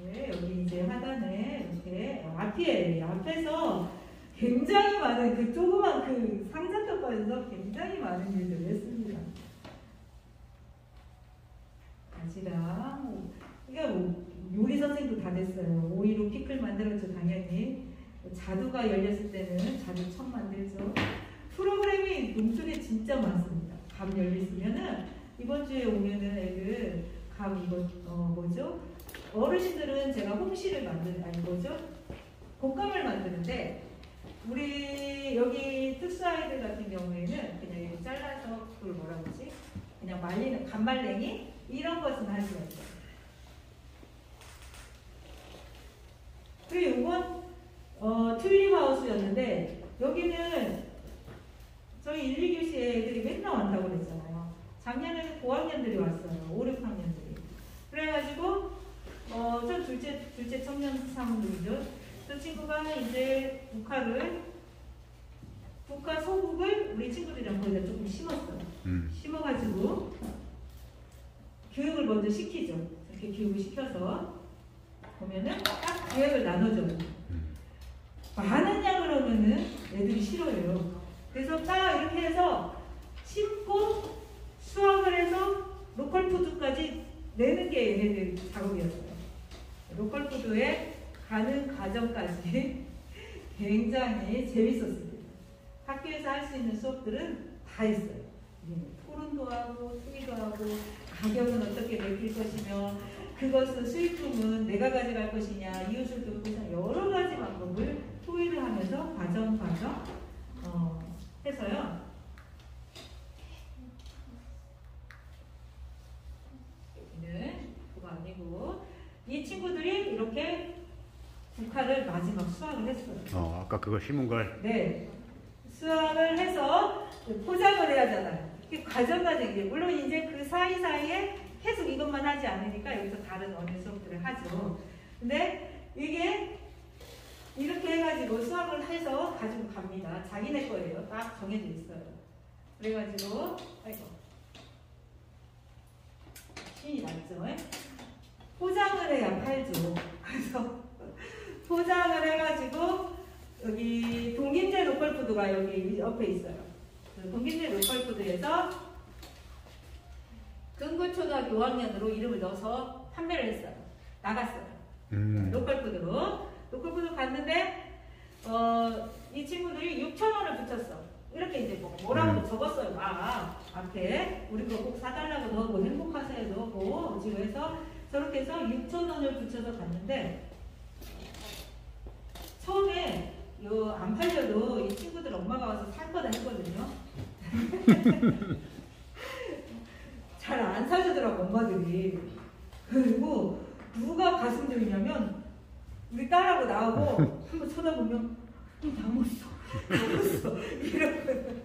네, 여기 이제 하단에 이렇게 앞에서 굉장히 많은 그 조그만 그 상자표까지서 굉장히 많은 일들을 했습니다. 바지랑 이게 요리 선생도 다 됐어요. 오이로 피클 만들었죠, 당연히. 자두가 열렸을 때는 자두 청 만들죠. 프로그램이 농촌에 진짜 많습니다. 감 열렸으면은 이번 주에 오면은 애들 감 이거 뭐죠? 어르신들은 제가 홍시를 곶감을 만드는데 우리 여기 특수아이들 같은 경우에는 그냥 이렇게 잘라서 그걸 뭐라 그러지? 그냥 말리는 간말랭이 이런 것은 할 수가 있어요. 그리고 이건 튤립하우스였는데 여기는 저희 1, 2교시에 애들이 맨날 왔다고 그랬잖아요. 작년에는 고학년들이 왔어요. 5, 6학년들이. 그래가지고 저 둘째 청년 사모님이죠. 저 친구가 이제 국화 소국을 우리 친구들이랑 거기다 조금 심었어요. 심어가지고 교육을 먼저 시키죠. 이렇게 교육을 시켜서 보면은 딱 계획을 나눠줘요. 많은 양을 하면은 애들이 싫어해요. 그래서 딱 이렇게 해서 심고 수확을 해서 로컬푸드까지 내는 게 얘네들 작업이었어요. 로컬푸드에 가는 과정까지 굉장히 재밌었습니다. 학교에서 할 수 있는 수업들은 다 있어요. 토론도 하고 투기도 하고 가격은 어떻게 매길 것이며 그것은 수익금은 내가 가져갈 것이냐 이웃을 돕고 여러 가지 방법을 토의를 하면서 과정 해서요. 여기는 그거 아니고 이 친구들이 이렇게 국화를 마지막 수확을 했어요. 아까 그거 심은 걸? 네. 수확을 해서 포장을 해야 하잖아요. 이게 과정이 물론 이제 그 사이사이에 계속 이것만 하지 않으니까 여기서 다른 어느 수업들을 하죠. 근데 이게 이렇게 해가지고 수확을 해서 가지고 갑니다. 자기네 거예요. 딱 정해져 있어요. 그래가지고 아이고 신이 났죠. 포장을 해야 팔죠. 그래서 포장을 해가지고 여기 동김제 로컬푸드가 여기 옆에 있어요. 동김제 로컬푸드에서 근구초등학교 5학년으로 이름을 넣어서 판매를 했어요. 나갔어요. 로컬푸드로 갔는데 이 친구들이 6,000원을 붙였어. 이렇게 이제 뭐라고 적었어요. 앞에 우리 거 꼭 사달라고 넣고 행복하세요 넣고 지금 해서 저렇게 해서 6,000원을 붙여서 갔는데 처음에 안 팔려도 이 친구들 엄마가 와서 살 거다 했거든요. 잘 안 사주더라고 엄마들이. 그리고 누가 가슴 졸이냐면 우리 딸하고 나하고 한번 쳐다보면 다 먹었어 이러고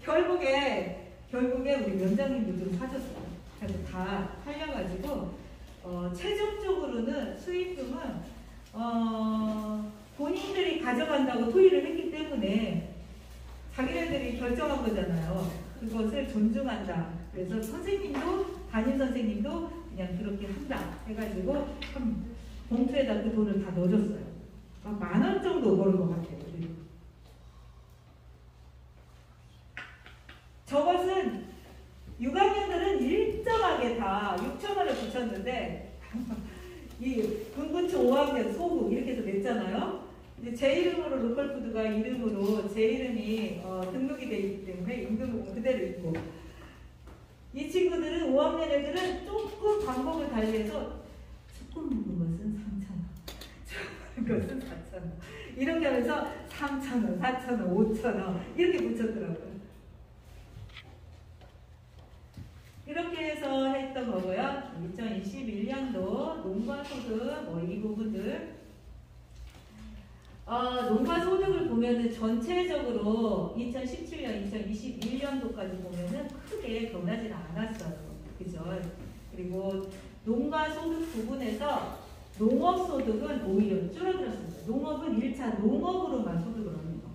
결국에 우리 면장님도 좀 사줬어요. 그래서 다 팔려가지고 최종적으로는 수익금은 본인들이 가져간다고 토의를 했기 때문에 자기네들이 결정한 거잖아요. 그것을 존중한다. 그래서 선생님도 담임 선생님도 그냥 그렇게 한다 해가지고 봉투에다 그 돈을 다 넣어줬어요. 10,000원 정도 버는 것 같아요. 저것은 6학년들은 일정하게 다 6,000원을 붙였는데 이 군구초 5학년 소구 이렇게 해서 냈잖아요. 이제 제 이름으로 로컬푸드가 이름으로 제 이름이 등록이 되어 있기 때문에 임금은 그대로 있고 이 친구들은 5학년 애들은 조금 방법을 달리해서 조금 먹은 것은 3,000원 것은 4,000원 이렇게 하면서 3,000원, 4,000원, 5,000원 이렇게 붙였더라고요. 이렇게 해서 했던 거고요. 2021년도 농가소득 이 부분들 농가소득을 보면은 전체적으로 2017년, 2021년도까지 보면은 크게 변하지는 않았어요. 그죠? 그리고 농가소득 부분에서 농업소득은 오히려 줄어들었습니다. 농업은 1차 농업으로만 소득을 얻는 거.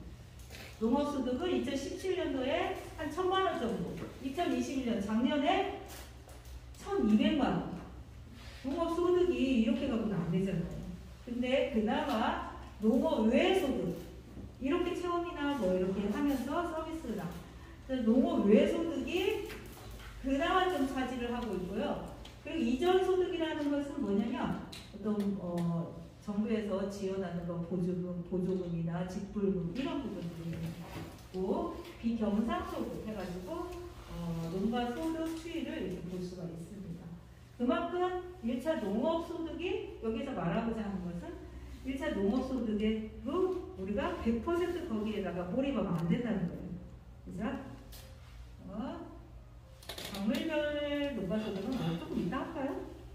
농업소득은 2017년도에 한 1,000만 원 정도, 2021년 작년에 1,200만 원. 농업소득이 이렇게 가고는 안 되잖아요. 근데 그나마 농업 외 소득, 이렇게 체험이나 뭐 이렇게 하면서 서비스를 나. 농업 외 소득이 그나마 좀 차지를 하고 있고요. 그리고 이전 소득이라는 것은 뭐냐면 어떤 정부에서 지원하는 거 보조금이나 직불금 이런 부분들이 있고 비경상소득 해가지고 농가 소득 추이를 이렇게 볼 수가 있습니다. 그만큼 1차 농업소득이 여기서 말하고자 하는 것은 1차 농업소득으로 우리가 100% 거기에다가 몰입하면 안 된다는 거예요. 그죠? 작물별 농가소득은 조금 이따 할까요?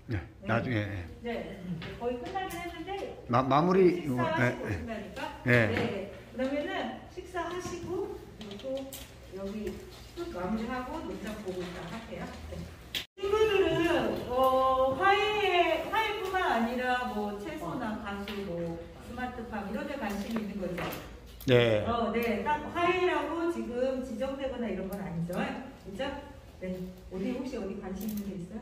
네, 나중에. 네, 거의 끝나긴 했는데 마무리. 식사하시고 오신다니까. 네. 그러면은 식사하시고 또 여기 또 마무리하고 농장 보고 있다 할게요. 네. 친구들은 화해뿐만 아니라 뭐 채소나 가수, 뭐 스마트팜 이런 데 관심이 있는 거죠. 네. 네, 딱 화해라고 지금 지정되거나 이런 건 아니죠. 그죠? 네. 혹시 어디 관심 있는 게 있어요?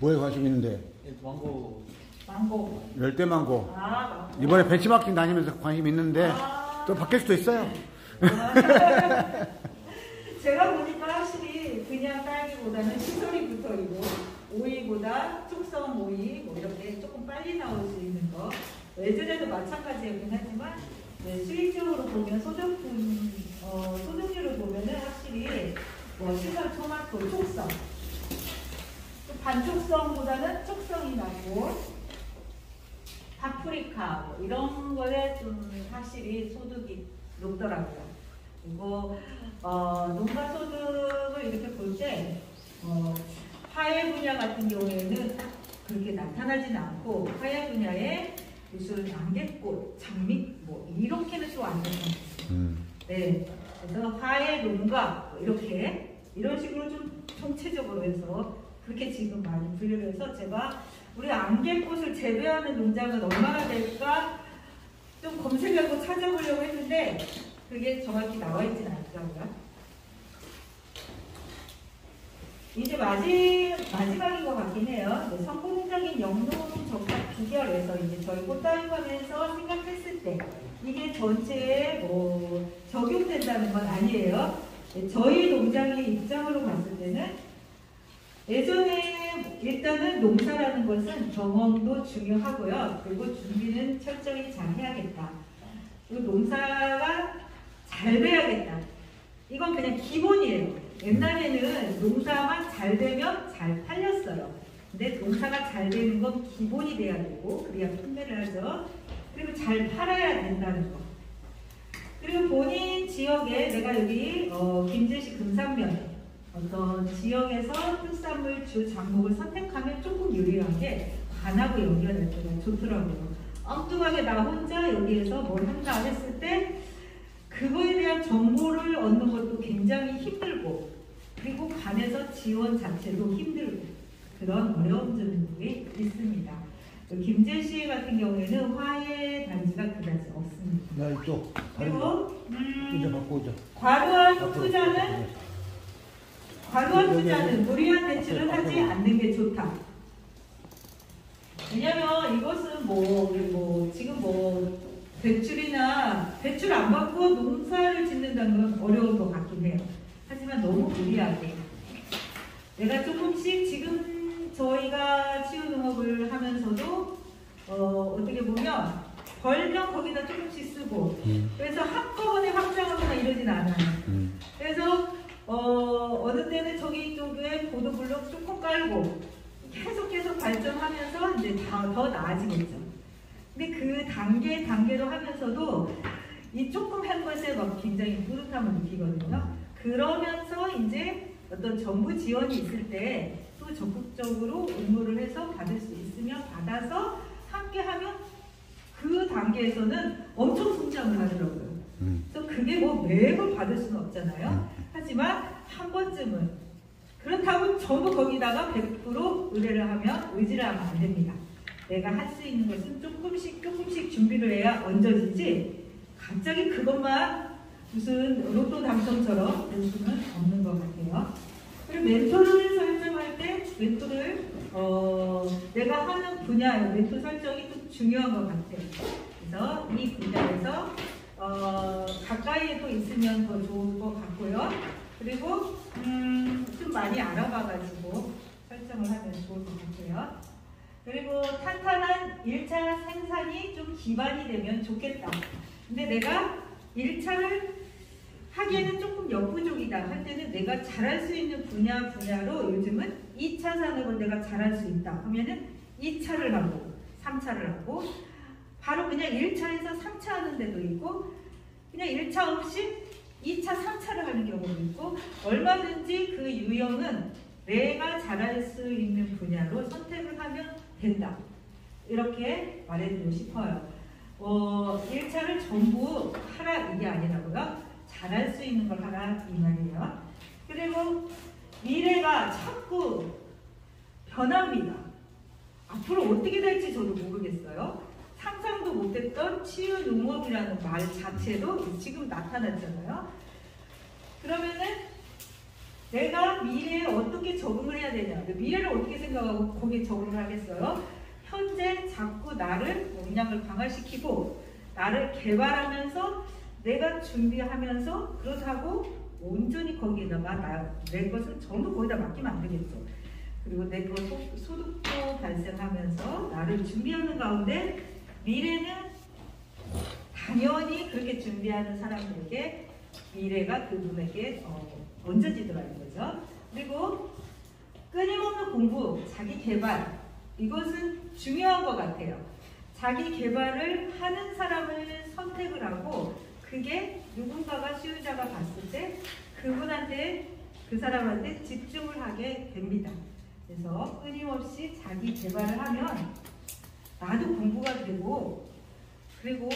뭐에 관심 있는데? 망고. 열대망고. 망고. 이번에 벤치마킹 다니면서 관심 있는데 또 바뀔 수도 있어요. 제가 보니까 확실히 그냥 딸기보다는 시설이 붙어있고 오이보다 촉성 오이 뭐 이렇게 조금 빨리 나올 수 있는 거 예전에도 마찬가지였긴 하지만 수익적으로 보면 소득률을 보면은 확실히 뭐 시설 토마토 촉성 반촉성보다는 촉성이 나고 파프리카 뭐 이런 거에 좀 확실히 소득이 높더라고요. 그리고 농가 소득을 이렇게 볼 때 화훼 분야 같은 경우에는 그렇게 나타나지는 않고 화훼 분야에 무슨 안개꽃, 장미 뭐 이렇게는 또 안 나타나요. 네, 그래서 화훼 농가 뭐 이렇게 이런 식으로 좀 총체적으로 해서 그렇게 지금 많이 분류를 해서 제가 우리 안개꽃을 재배하는 농장은 얼마나 될까 좀 검색하고 찾아보려고 했는데 그게 정확히 나와 있지는 않더라고요. 이제 마지막인 것 같긴 해요. 네, 성공적인 영농 적합 비결에서 이제 저희 꽃다육하면서 생각했을 때 이게 전체에 뭐 적용된다는 건 아니에요. 네, 저희 농장의 입장으로 봤을 때는 예전에 일단은 농사라는 것은 경험도 중요하고요. 그리고 준비는 철저히 잘 해야겠다. 그리고 농사가 잘 돼야겠다. 이건 그냥 기본이에요. 옛날에는 농사만 잘 되면 잘 팔렸어요. 근데 농사가 잘 되는 건 기본이 돼야 되고 그래야 판매를 하죠. 그리고 잘 팔아야 된다는 거. 그리고 본인 지역에 내가 여기 김제시 금산면에 어떤 지역에서 특산물 주 작목을 선택하면 조금 유리한 게 관하고 연결할 때가 좋더라고요. 엉뚱하게 나 혼자 여기에서 뭘 한다 했을 때 그거에 대한 정보를 얻는 것도 굉장히 힘들고 그리고 관에서 지원 자체도 힘들고 그런 어려운 점들이 있습니다. 김제시 같은 경우에는 화훼 단지가 그다지 없습니다. 야, 이쪽. 그리고 이제 바꾸자. 과도한 투자는 무리한 대출을 하지 않는 게 좋다. 왜냐면 이것은 지금 대출 안 받고 농사를 짓는다는 건 어려운 것 같긴 해요. 하지만 너무 무리하게 내가 조금씩 지금 저희가 치유농업을 하면서도 어떻게 보면 벌면 거기다 조금씩 쓰고 그래서 한꺼번에 확장하거나 이러진 않아요. 그래서 어느 때는 저기 쪽에 보도블록 조금 깔고 계속 발전하면서 이제 더 나아지겠죠. 근데 그 단계로 하면서도 이 조금 한 것에 막 굉장히 뿌듯함을 느끼거든요. 그러면서 이제 어떤 정부 지원이 있을 때 또 적극적으로 응모를 해서 받을 수 있으면 받아서 함께 하면 그 단계에서는 엄청 성장을 하더라고요. 그래서 그게 뭐 매번 받을 수는 없잖아요. 하지만 한 번쯤은 그렇다고 전부 거기다가 100% 의지를 하면 안 됩니다. 내가 할 수 있는 것은 조금씩 준비를 해야 얹어지지 갑자기 그것만 무슨 로또 당첨처럼 될 수는 없는 것 같아요. 그리고 멘토를 설정할 때 멘토를 내가 하는 분야 멘토 설정이 또 중요한 것 같아요. 그래서 이 분야에서 가까이에 또 있으면 더 좋을 것 같고요. 그리고 좀 많이 알아봐가지고 설정을 하면 좋을 것 같고요. 그리고 탄탄한 1차 생산이 좀 기반이 되면 좋겠다. 근데 내가 1차를 하기에는 조금 역부족이다 할 때는 내가 잘할 수 있는 분야로 요즘은 2차 산업을 내가 잘할 수 있다 하면은 2차를 하고 3차를 하고 바로 그냥 1차에서 3차 하는 데도 있고 그냥 1차 없이 2차, 3차를 하는 경우도 있고 얼마든지 그 유형은 내가 잘할 수 있는 분야로 선택을 하면 된다. 이렇게 말해드리고 싶어요. 1차를 전부 하라 이게 아니라고요. 잘할 수 있는 걸 하라 이 말이에요. 그리고 미래가 자꾸 변합니다. 앞으로 어떻게 될지 저도 모르겠어요. 상상도 못했던 치유농업이라는 말 자체도 지금 나타났잖아요. 그러면은 내가 미래에 어떻게 적응을 해야 되냐, 미래를 어떻게 생각하고 거기에 적응을 하겠어요? 현재 자꾸 나를 역량을 강화시키고 나를 개발하면서 내가 준비하면서 그렇다고 온전히 거기에다가 내 것을 전부 거기다 맡기면 안 되겠죠. 그리고 내 것 소득도 발생하면서 나를 준비하는 가운데 미래는 당연히 그렇게 준비하는 사람들에게 미래가 그분에게 얹어지더라는 거죠. 그리고 끊임없는 공부, 자기 개발 이것은 중요한 것 같아요. 자기 개발을 하는 사람을 선택을 하고 그게 누군가가 수요자가 봤을 때 그분한테 그 사람한테 집중을 하게 됩니다. 그래서 끊임없이 자기 개발을 하면 나도 공부가 되고 그리고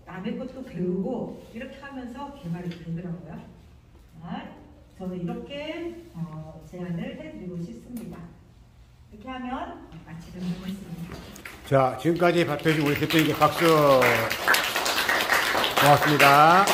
남의 것도 배우고 이렇게 하면서 개발이 되더라고요. 저는 이렇게 제안을 해드리고 싶습니다. 이렇게 하면 마치도록 하겠습니다. 자, 지금까지 발표해준 우리 대표님께 박수. 고맙습니다.